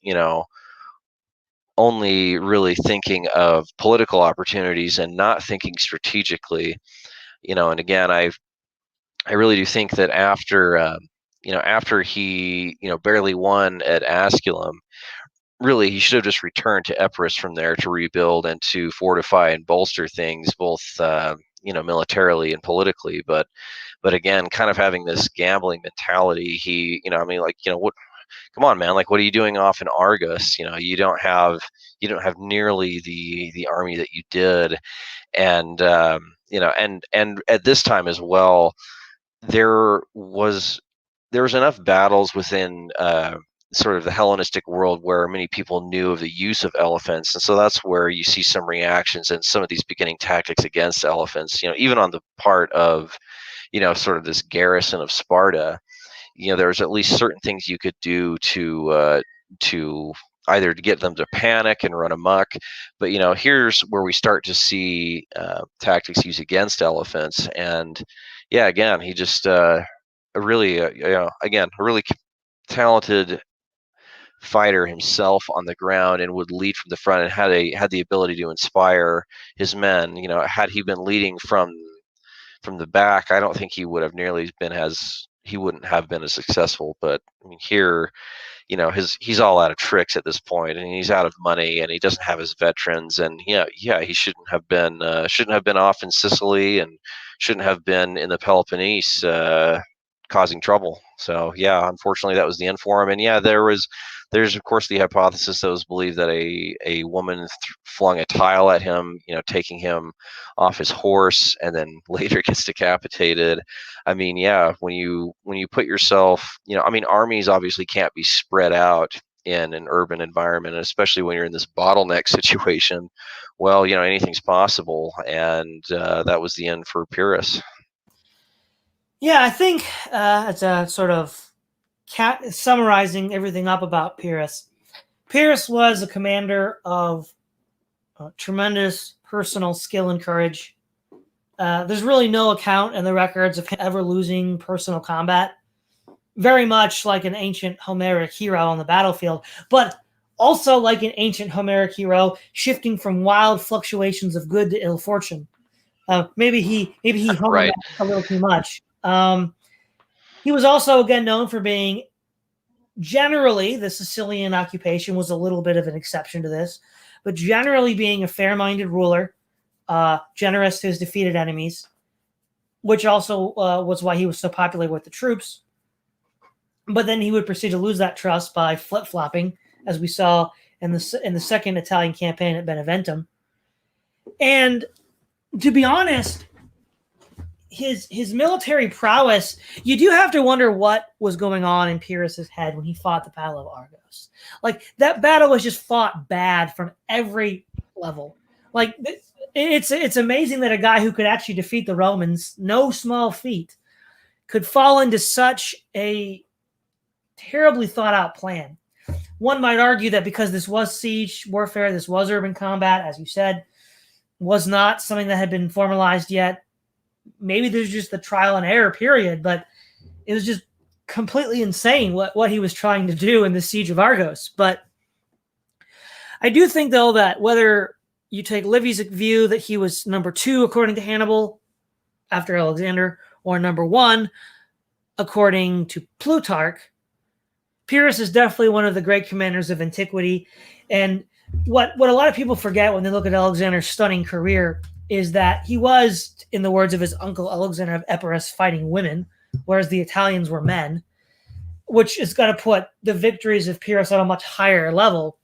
only really thinking of political opportunities and not thinking strategically. And again, I really do think that after he barely won at Asculum, really he should have just returned to Epirus from there to rebuild and to fortify and bolster things, both militarily and politically. But again, kind of having this gambling mentality, I mean, like, what, come on, man, like, what are you doing off in Argos? You don't have nearly the army that you did. And and at this time as well, there was there was enough battles within sort of the Hellenistic world where many people knew of the use of elephants. And so that's where you see some reactions and some of these beginning tactics against elephants, even on the part of, sort of this garrison of Sparta. There's at least certain things you could do to either to get them to panic and run amok. But, here's where we start to see tactics used against elephants. And yeah, again, he just a really, again, a really talented fighter himself on the ground, and would lead from the front, and had the ability to inspire his men. Had he been leading from the back, I don't think he would have he wouldn't have been as successful. But I mean, here, he's all out of tricks at this point, and he's out of money, and he doesn't have his veterans, and he shouldn't have been off in Sicily, and shouldn't have been in the Peloponnese causing trouble. So yeah, unfortunately that was the end for him. And yeah, there's of course the hypothesis that was believed that a woman flung a tile at him, taking him off his horse, and then later gets decapitated. I mean, yeah, when you put yourself, I mean, armies obviously can't be spread out in an urban environment, and especially when you're in this bottleneck situation. Well, anything's possible, and that was the end for Pyrrhus. Yeah, I think it's a sort of summarizing everything up about Pyrrhus. Pyrrhus was a commander of tremendous personal skill and courage. There's really no account in the records of him ever losing personal combat. Very much like an ancient Homeric hero on the battlefield, but also like an ancient Homeric hero shifting from wild fluctuations of good to ill fortune. Maybe he hung Right. a little too much. He was also, again, known for being generally, the Sicilian occupation was a little bit of an exception to this, but generally being a fair-minded ruler, generous to his defeated enemies, which also was why he was so popular with the troops. But then he would proceed to lose that trust by flip-flopping, as we saw in the second Italian campaign at Beneventum. And to be honest, his military prowess, you do have to wonder what was going on in Pyrrhus's head when he fought the Battle of Argos. Like, that battle was just fought bad from every level. Like, it's amazing that a guy who could actually defeat the Romans, no small feat, could fall into such a terribly thought out plan. One might argue that because this was siege warfare, this was urban combat, as you said, was not something that had been formalized yet. Maybe there's just the trial and error period, but it was just completely insane what he was trying to do in the siege of Argos. But I do think, though, that whether you take Livy's view that he was number 2 according to Hannibal after Alexander, or number 1 according to Plutarch, Pyrrhus is definitely one of the great commanders of antiquity. And what a lot of people forget when they look at Alexander's stunning career is that he was, in the words of his uncle Alexander of Epirus, fighting women, whereas the Italians were men, which is going to put the victories of Pyrrhus on a much higher level.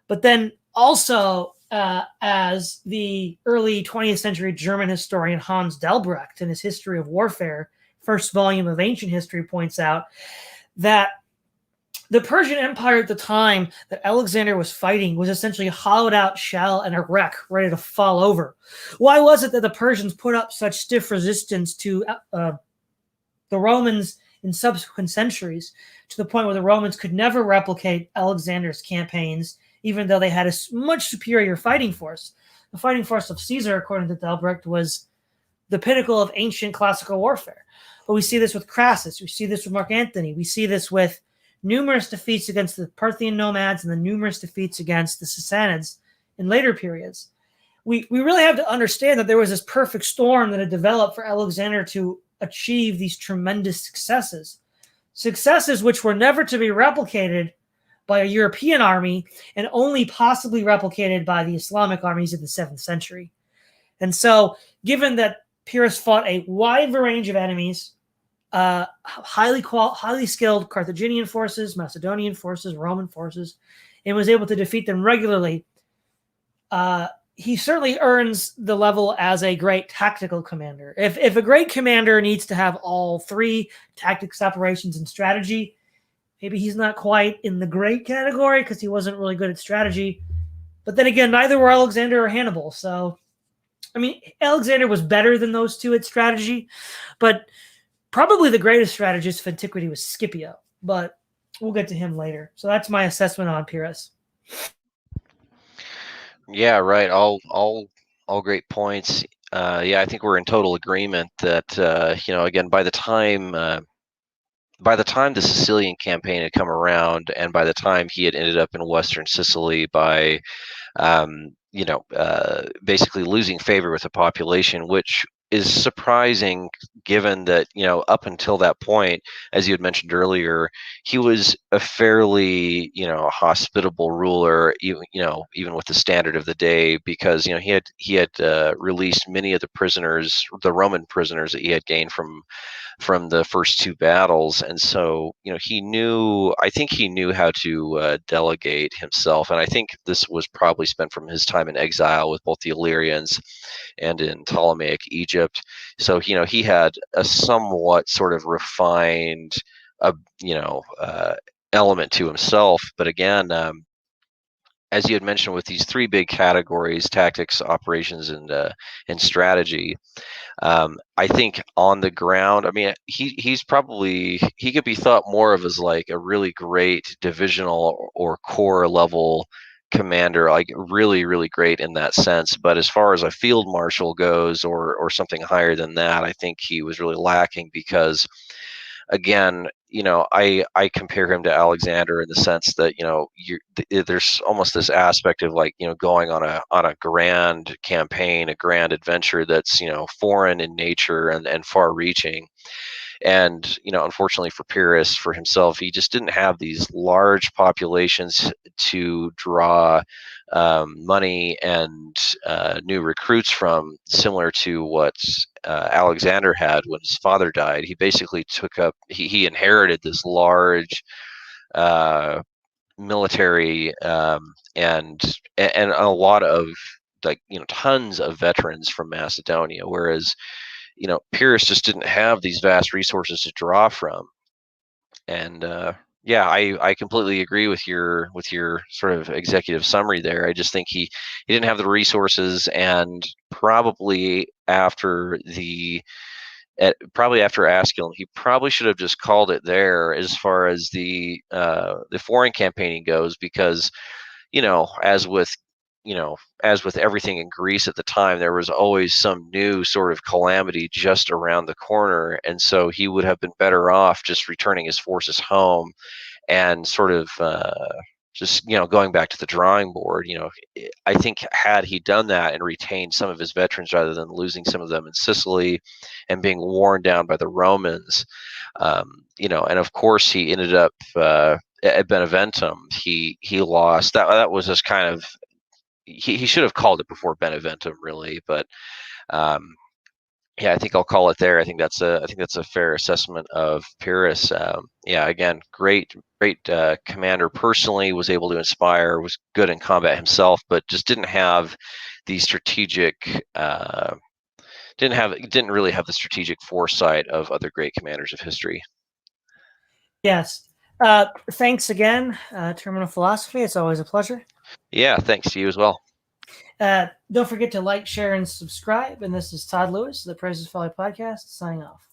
But then also, as the early 20th century German historian Hans Delbrecht in his History of Warfare, first volume of Ancient History, points out, that the Persian Empire at the time that Alexander was fighting was essentially a hollowed out shell and a wreck ready to fall over. Why was it that the Persians put up such stiff resistance to the Romans in subsequent centuries, to the point where the Romans could never replicate Alexander's campaigns, even though they had a much superior fighting force? The fighting force of Caesar, according to Delbrecht, was the pinnacle of ancient classical warfare. But we see this with Crassus. We see this with Mark Antony. We see this with numerous defeats against the Parthian nomads and the numerous defeats against the Sassanids in later periods. We really have to understand that there was this perfect storm that had developed for Alexander to achieve these tremendous successes which were never to be replicated by a European army, and only possibly replicated by the Islamic armies of the 7th century. And so, given that Pyrrhus fought a wide range of enemies, highly skilled Carthaginian forces, Macedonian forces, Roman forces, and was able to defeat them regularly, he certainly earns the level as a great tactical commander. If a great commander needs to have all 3, tactics, operations, and strategy, maybe he's not quite in the great category because he wasn't really good at strategy. But then again, neither were Alexander or Hannibal. So, I mean, Alexander was better than those two at strategy, but probably the greatest strategist of antiquity was Scipio. But we'll get to him later. So that's my assessment on Pyrrhus. Yeah, right. All great points. Yeah, I think we're in total agreement that again, by the time the Sicilian campaign had come around, and by the time he had ended up in Western Sicily by basically losing favor with the population, which is surprising given that, up until that point, as you had mentioned earlier, he was a fairly, hospitable ruler, even with the standard of the day, because, he had released many of the Roman prisoners that he had gained from the first two battles, and so I think he knew how to delegate himself, and I think this was probably spent from his time in exile with both the Illyrians and in Ptolemaic Egypt. So he had a somewhat sort of refined uh, you know element to himself, but again, as you had mentioned, with these three big categories: tactics, operations, and strategy. I think on the ground, I mean, he could be thought more of as like a really great divisional or corps level commander, like really, really great in that sense. But as far as a field marshal goes, or something higher than that, I think he was really lacking because, again, I compare him to Alexander in the sense that there's almost this aspect of, like, going on a grand campaign, a grand adventure that's foreign in nature and far reaching. And unfortunately for Pyrrhus, for himself, he just didn't have these large populations to draw money and new recruits from, similar to what Alexander had when his father died. He basically he inherited this large uh, military, and a lot of, like, tons of veterans from Macedonia, whereas Pyrrhus just didn't have these vast resources to draw from. And yeah, I completely agree with your sort of executive summary there. I just think he didn't have the resources, and probably after Asculum, he probably should have just called it there as far as the foreign campaigning goes, because you know, as with as with everything in Greece at the time, there was always some new sort of calamity just around the corner, and so he would have been better off just returning his forces home and sort of just going back to the drawing board. I think had he done that and retained some of his veterans rather than losing some of them in Sicily and being worn down by the Romans, and of course he ended up at Beneventum. He lost. That was just kind of, he should have called it before Beneventum, really, but yeah, I think I'll call it there. I think that's a fair assessment of Pyrrhus. Yeah, again, great commander. Personally, was able to inspire. Was good in combat himself, but just didn't have the strategic. Didn't really have the strategic foresight of other great commanders of history. Yes. Thanks again, Terminal Philosophy. It's always a pleasure. Yeah, thanks to you as well. Don't forget to like, share, and subscribe. And this is Todd Lewis, the Praises Folly Podcast, signing off.